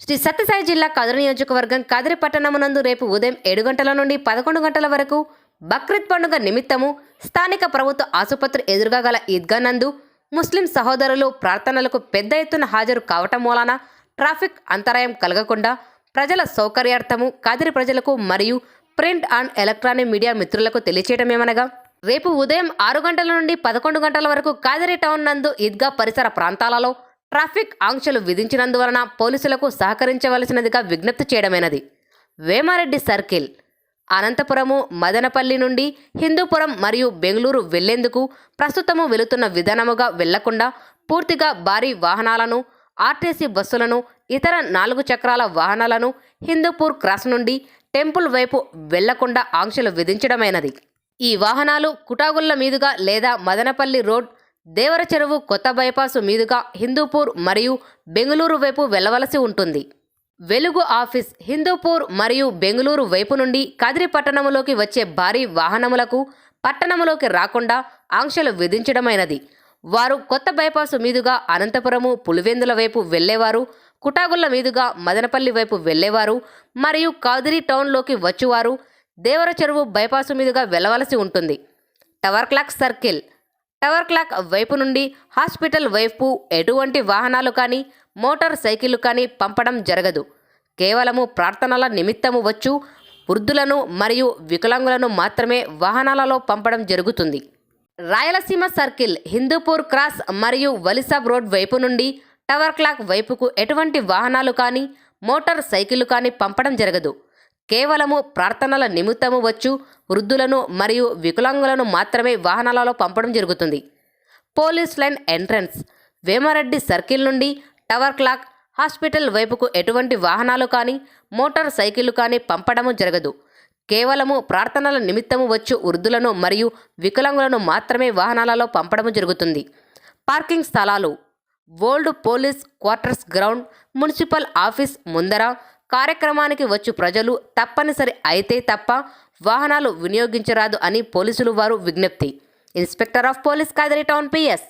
శ్రీ సత్యసాయి జిల్లా కదిరి నియోజకవర్గం కదిరి పట్టణమునందు రేపు ఉదయం 7 గంటల నుండి 11 గంటల వరకు బక్రీద్ పండుగ నిమిత్తము స్థానిక ప్రభుత్వ ఆసుపత్రి ఎదురుగా గల ఈద్గా నందు ముస్లిం సహోదరులు ప్రార్థనలకు పెద్ద ఎత్తున హాజరు కావటం మూలాన ట్రాఫిక్ అంతరాయం కలగకుండా ప్రజల సౌకర్యార్థము కదిరి ప్రజలకు మరియు ప్రింట్ అండ్ ఎలక్ట్రానిక్ మీడియా మిత్రులకు తెలియచేయటమేమనగా రేపు ఉదయం 6 గంటల నుండి 11 గంటల వరకు కదిరి టౌన్ నందు ఈద్గా పరిసర ప్రాంతాలలో ట్రాఫిక్ ఆంక్షలు విధించినందువలన పోలీసులకు సహకరించవలసినదిగా విజ్ఞప్తి చేయడమైనది. వేమారెడ్డి సర్కిల్, అనంతపురము, మదనపల్లి నుండి హిందూపురం మరియు బెంగళూరు వెళ్లేందుకు ప్రస్తుతము వెళుతున్న విధానముగా వెళ్లకుండా పూర్తిగా భారీ వాహనాలను, ఆర్టీసీ బస్సులను, ఇతర 4 చక్రాల వాహనాలను హిందూపూర్ క్రాస్ నుండి టెంపుల్ వైపు వెళ్లకుండా ఆంక్షలు విధించడమైనది. ఈ వాహనాలు కుటాగుళ్ల మీదుగా లేదా మదనపల్లి రోడ్, దేవర చెరువు కొత్త బైపాసు మీదుగా హిందూపూర్ మరియు బెంగళూరు వైపు వెళ్లవలసి ఉంటుంది. వెలుగు ఆఫీస్ హిందూపూర్ మరియు బెంగళూరు వైపు నుండి కదిరి పట్టణములోకి వచ్చే భారీ వాహనములకు పట్టణములోకి రాకుండా ఆంక్షలు విధించడమైనది. వారు కొత్త బైపాసు మీదుగా అనంతపురము, పులివెందుల వైపు వెళ్లేవారు, కుటాగుళ్ల మీదుగా మదనపల్లి వైపు వెళ్లేవారు మరియు కదిరి టౌన్లోకి వచ్చువారు దేవర చెరువు బైపాసు మీదుగా వెళ్లవలసి ఉంటుంది. Tower clock circle, tower clock వైపు నుండి హాస్పిటల్ వైపు ఎటువంటి వాహనాలు కానీ మోటార్ సైకిళ్లు కానీ పంపడం జరగదు. కేవలము ప్రార్థనల నిమిత్తము వచ్చు వృద్ధులను మరియు వికలాంగులను మాత్రమే వాహనాలలో పంపడం జరుగుతుంది. రాయలసీమ సర్కిల్, హిందూపూర్ క్రాస్ మరియు వలిసాబ్ రోడ్ వైపు నుండి టవర్ క్లాక్ వైపుకు ఎటువంటి వాహనాలు కానీ మోటార్ సైకిళ్లు కానీ పంపడం జరగదు. కేవలము ప్రార్థనల నిమిత్తము వచ్చు వృద్ధులను మరియు వికలాంగులను మాత్రమే వాహనాలలో పంపడం జరుగుతుంది. Police line entrance, Vemareddy circle నుండి టవర్ క్లాక్ హాస్పిటల్ వైపుకు ఎటువంటి వాహనాలు కానీ మోటార్ సైకిళ్లు కానీ పంపడము జరగదు. కేవలము ప్రార్థనల నిమిత్తము వచ్చు వృద్ధులను మరియు వికలాంగులను మాత్రమే వాహనాలలో పంపడము జరుగుతుంది. పార్కింగ్ స్థలాలు old police quarters ground, municipal office ముందర కార్యక్రమానికి వచ్చు ప్రజలు తప్పనిసరి అయితే తప్ప వాహనాలు వినియోగించరాదు అని పోలీసులు వారు విజ్ఞప్తి. Inspector of police Kadiri town PS.